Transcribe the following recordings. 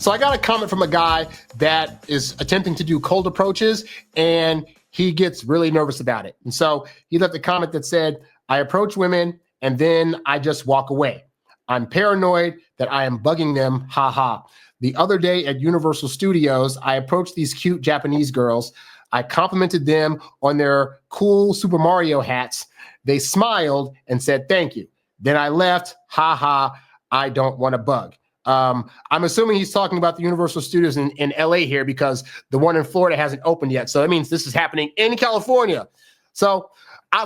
So I got a comment from a guy that is attempting to do cold approaches, and he gets really nervous about it. And so he left a comment that said, I approach women and then I just walk away. I'm paranoid that I am bugging them. Ha ha. The other day at Universal Studios, I approached these cute Japanese girls. I complimented them on their cool Super Mario hats. They smiled and said, thank you. Then I left. Ha ha. I don't want to bug. I'm assuming he's talking about the Universal Studios in LA here, because the one in Florida hasn't opened yet. So that means this is happening in California. So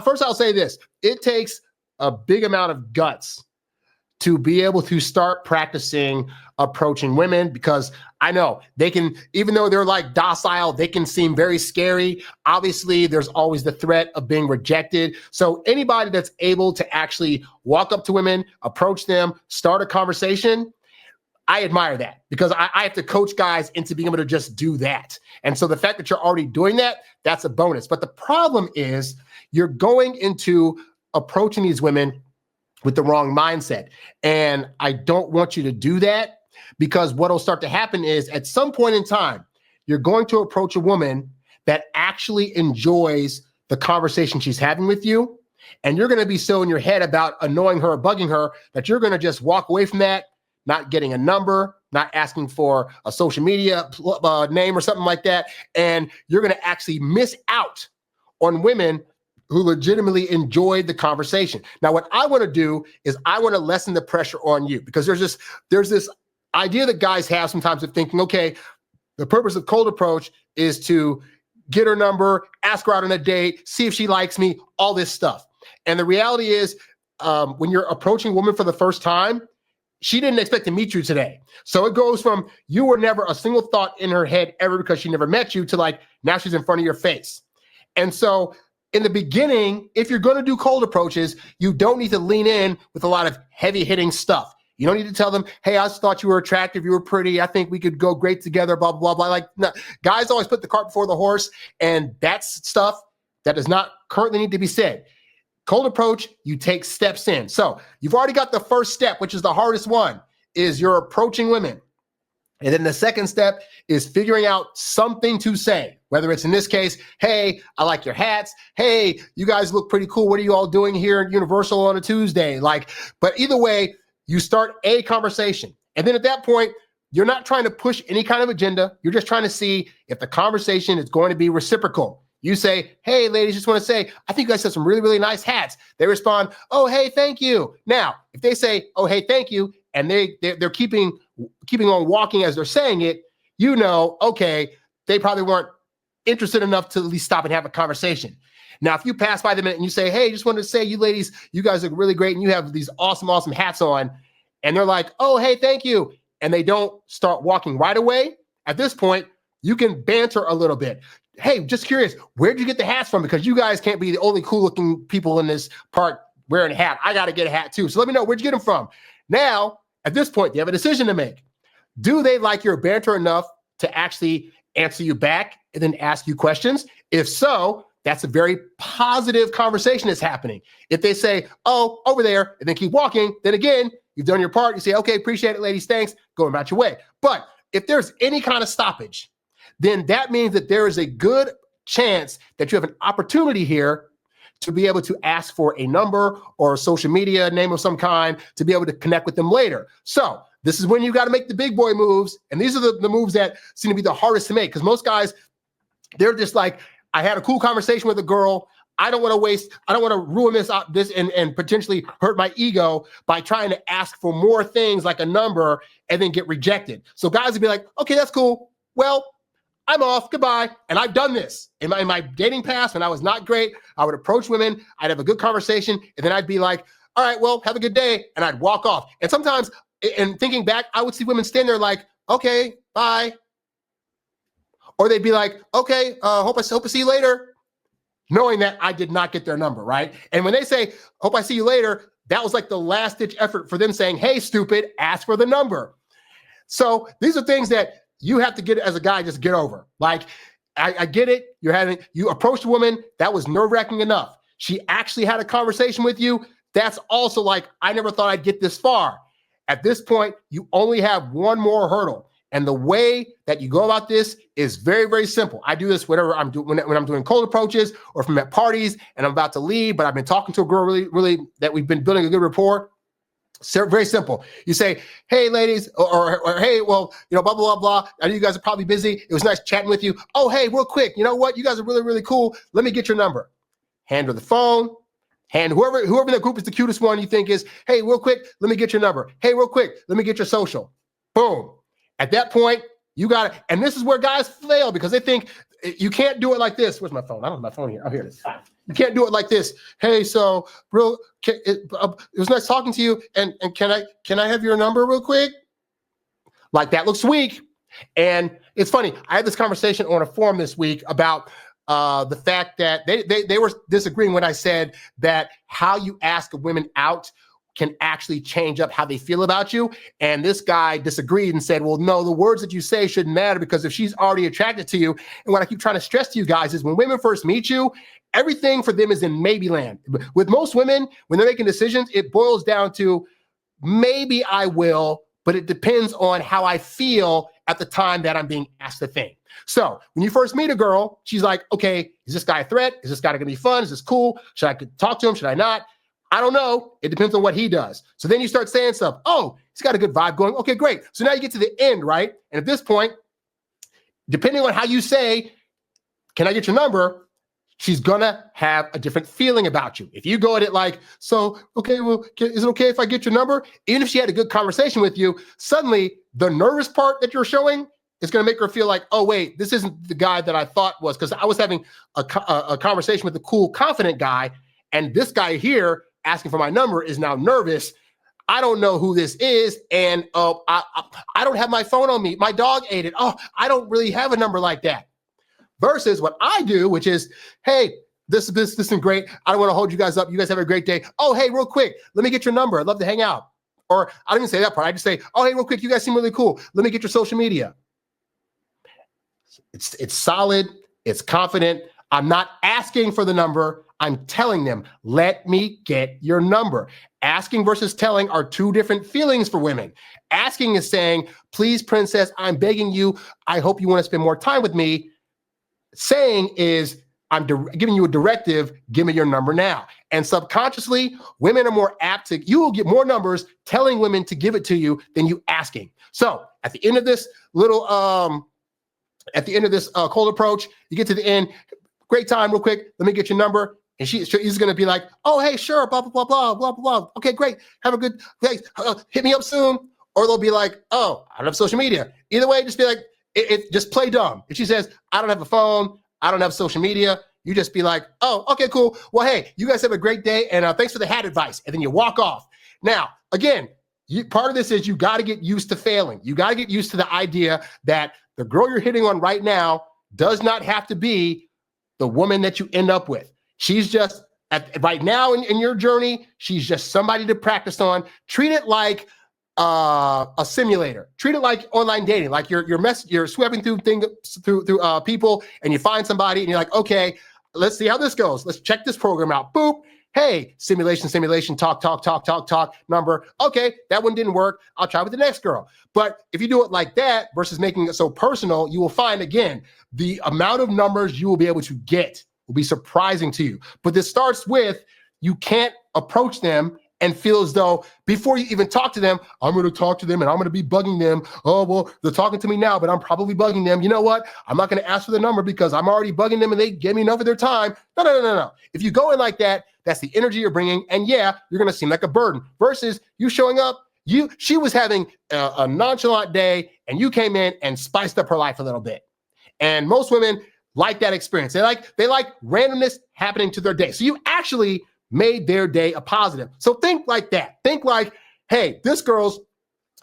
first I'll say this. It takes a big amount of guts to be able to start practicing approaching women, because I know they can, even though they're like docile, they can seem very scary. Obviously, there's always the threat of being rejected. So anybody that's able to actually walk up to women, approach them, start a conversation, I admire that, because I have to coach guys into being able to just do that. And so the fact that you're already doing that, that's a bonus. But the problem is you're going into approaching these women with the wrong mindset. And I don't want you to do that, because what'll start to happen is at some point in time, you're going to approach a woman that actually enjoys the conversation she's having with you. And you're going to be so in your head about annoying her or bugging her that you're going to just walk away from that, not getting a number, not asking for a social media name or something like that. And you're going to actually miss out on women who legitimately enjoyed the conversation. Now, what I want to do is I want to lessen the pressure on you, because there's this idea that guys have sometimes of thinking, okay, the purpose of cold approach is to get her number, ask her out on a date, see if she likes me, all this stuff. And the reality is, when you're approaching a woman for the first time, she didn't expect to meet you today. So it goes from you were never a single thought in her head ever because she never met you to like now she's in front of your face. And so in the beginning, if you're going to do cold approaches, you don't need to lean in with a lot of heavy hitting stuff. You don't need to tell them, hey, I just thought you were attractive. You were pretty. I think we could go great together, blah, blah, blah. Like, no, guys always put the cart before the horse. And that's stuff that does not currently need to be said. Cold approach, you take steps in. So you've already got the first step, which is the hardest one, is you're approaching women. And then the second step is figuring out something to say, whether it's in this case, hey, I like your hats. Hey, you guys look pretty cool. What are you all doing here at Universal on a Tuesday? But either way, you start a conversation. And then at that point, you're not trying to push any kind of agenda. You're just trying to see if the conversation is going to be reciprocal. You say, hey, ladies, just want to say, I think you guys have some really, really nice hats. They respond, oh, hey, thank you. Now, if they say, oh, hey, thank you, and they're keeping on walking as they're saying it, you know, okay, they probably weren't interested enough to at least stop and have a conversation. Now, if you pass by them and you say, hey, just wanted to say, you ladies, you guys look really great, and you have these awesome, awesome hats on, and they're like, oh, hey, thank you, and they don't start walking right away, at this point, you can banter a little bit. Hey, just curious, where'd you get the hats from? Because you guys can't be the only cool looking people in this park wearing a hat. I got to get a hat too. So let me know, where'd you get them from? Now, at this point, you have a decision to make. Do they like your banter enough to actually answer you back and then ask you questions? If so, that's a very positive conversation that's happening. If they say, oh, over there, and then keep walking, then again, you've done your part. You say, okay, appreciate it, ladies, thanks, going about your way. But if there's any kind of stoppage, then that means that there is a good chance that you have an opportunity here to be able to ask for a number or a social media name of some kind to be able to connect with them later. So this is when you got to make the big boy moves. And these are the moves that seem to be the hardest to make, because most guys, they're just like, I had a cool conversation with a girl. I don't want to ruin this and potentially hurt my ego by trying to ask for more things like a number and then get rejected. So guys would be like, okay, that's cool. Well, I'm off, goodbye. And I've done this in my dating past when I was not great. I would approach women, I'd have a good conversation, and then I'd be like, all right, well, have a good day. And I'd walk off. And sometimes, and thinking back, I would see women stand there like, okay, bye. Or they'd be like, okay, hope I see you later, knowing that I did not get their number, right? And when they say, hope I see you later, that was like the last ditch effort for them saying, hey, stupid, ask for the number. So these are things that you have to get as a guy, just get over. Like, I get it. You approached a woman. That was nerve-wracking enough. She actually had a conversation with you. That's also like, I never thought I'd get this far. At this point, you only have one more hurdle. And the way that you go about this is very, very simple. I do this whenever I'm doing when I'm doing cold approaches, or if I'm at parties and I'm about to leave, but I've been talking to a girl really that we've been building a good rapport. So very simple. You say, hey, ladies, or hey, well, blah, blah, blah, blah. I know you guys are probably busy. It was nice chatting with you. Oh, hey, real quick. You know what? You guys are really, really cool. Let me get your number. Hand her the phone. Hand whoever in the group is the cutest one you think is, hey, real quick, let me get your number. Hey, real quick, let me get your social. Boom. At that point, you got it. And this is where guys fail because they think you can't do it like this. Where's my phone? I don't have my phone here. Oh, here it is. You can't do it like this. Hey, so it was nice talking to you. And can I have your number real quick? Like that looks weak. And it's funny. I had this conversation on a forum this week about the fact that they were disagreeing when I said that how you ask women out can actually change up how they feel about you. And this guy disagreed and said, well, no, the words that you say shouldn't matter because if she's already attracted to you. And what I keep trying to stress to you guys is when women first meet you, everything for them is in maybe land. With most women, when they're making decisions, it boils down to maybe I will, but it depends on how I feel at the time that I'm being asked the thing. So when you first meet a girl, she's like, okay, is this guy a threat? Is this guy going to be fun? Is this cool? Should I talk to him? Should I not? I don't know. It depends on what he does. So then you start saying stuff. Oh, he's got a good vibe going. Okay, great. So now you get to the end, right? And at this point, depending on how you say, can I get your number? She's going to have a different feeling about you. If you go at it like, so, okay, well, is it okay if I get your number? Even if she had a good conversation with you, suddenly the nervous part that you're showing is going to make her feel like, oh, wait, this isn't the guy that I thought was, because I was having a conversation with a cool, confident guy, and this guy here asking for my number is now nervous. I don't know who this is, and I don't have my phone on me. My dog ate it. Oh, I don't really have a number like that. Versus what I do, which is, hey, this isn't great. I don't want to hold you guys up. You guys have a great day. Oh, hey, real quick, let me get your number. I'd love to hang out. Or I don't even say that part. I just say, oh, hey, real quick, you guys seem really cool. Let me get your social media. It's solid. It's confident. I'm not asking for the number. I'm telling them, let me get your number. Asking versus telling are two different feelings for women. Asking is saying, please, princess, I'm begging you. I hope you want to spend more time with me. Saying is, I'm giving you a directive. Give me your number now. And subconsciously, women are more apt to, you will get more numbers telling women to give it to you than you asking. So at the end of this little, cold approach, you get to the end, great time, real quick. Let me get your number. And she's going to be like, oh, hey, sure, blah, blah, blah, blah, blah, blah. Okay, great. Have a good day. Hit me up soon. Or they'll be like, oh, I don't have social media. Either way, just be like, just play dumb. If she says, I don't have a phone, I don't have social media, you just be like, oh, okay, cool. Well, hey, you guys have a great day. And thanks for the hat advice. And then you walk off. Now, again, part of this is you got to get used to failing. You got to get used to the idea that the girl you're hitting on right now does not have to be the woman that you end up with. She's just, right now in your journey, she's just somebody to practice on. Treat it like a simulator. Treat it like online dating, like you're sweeping through people and you find somebody and you're like, okay, let's see how this goes. Let's check this program out. Boop. Hey, simulation, talk, number. Okay, that one didn't work. I'll try with the next girl. But if you do it like that versus making it so personal, you will find, again, the amount of numbers you will be able to get will be surprising to you. But this starts with, you can't approach them and feel as though before you even talk to them, I'm going to talk to them and I'm going to be bugging them. Oh, well, they're talking to me now, but I'm probably bugging them. You know what? I'm not going to ask for the number because I'm already bugging them and they gave me enough of their time. No. If you go in like that, that's the energy you're bringing. And yeah, you're going to seem like a burden versus you showing up. She was having a nonchalant day and you came in and spiced up her life a little bit. And most women like that experience. They like randomness happening to their day. So you actually made their day a positive. So think like that. Think like, hey, this girl's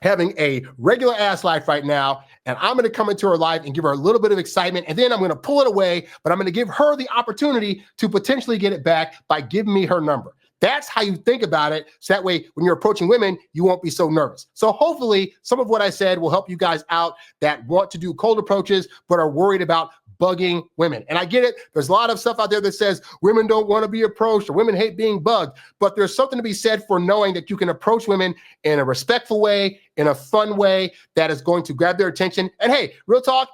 having a regular ass life right now, and I'm going to come into her life and give her a little bit of excitement, and then I'm going to pull it away, but I'm going to give her the opportunity to potentially get it back by giving me her number. That's how you think about it. So that way, when you're approaching women, you won't be so nervous. So hopefully some of what I said will help you guys out that want to do cold approaches, but are worried about bugging women. And I get it. There's a lot of stuff out there that says women don't want to be approached or women hate being bugged. But there's something to be said for knowing that you can approach women in a respectful way, in a fun way that is going to grab their attention. And hey, real talk,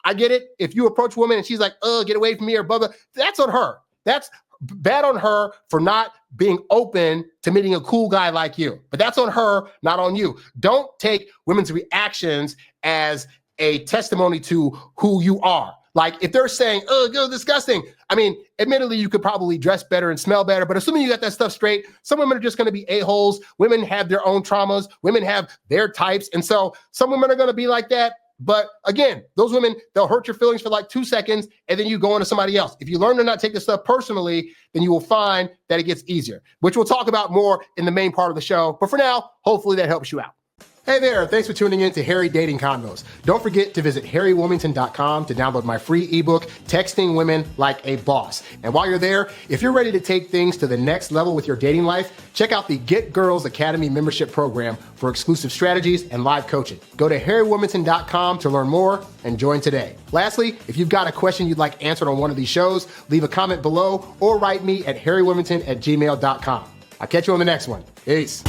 I get it. If you approach a woman and she's like, oh, get away from me or blah, blah, that's on her. That's bad on her for not being open to meeting a cool guy like you. But that's on her, not on you. Don't take women's reactions as a testimony to who you are. Like if they're saying, oh, you're disgusting. I mean, admittedly, you could probably dress better and smell better, but assuming you got that stuff straight, some women are just going to be a-holes. Women have their own traumas. Women have their types. And so some women are going to be like that. But again, those women, they'll hurt your feelings for like 2 seconds, and then you go on to somebody else. If you learn to not take this stuff personally, then you will find that it gets easier, which we'll talk about more in the main part of the show. But for now, hopefully that helps you out. Hey there, thanks for tuning in to Harry Dating Convos. Don't forget to visit HarryWilmington.com to download my free ebook, Texting Women Like a Boss. And while you're there, if you're ready to take things to the next level with your dating life, check out the Get Girls Academy membership program for exclusive strategies and live coaching. Go to HarryWilmington.com to learn more and join today. Lastly, if you've got a question you'd like answered on one of these shows, leave a comment below or write me at HarryWilmington@gmail.com. I'll catch you on the next one. Peace.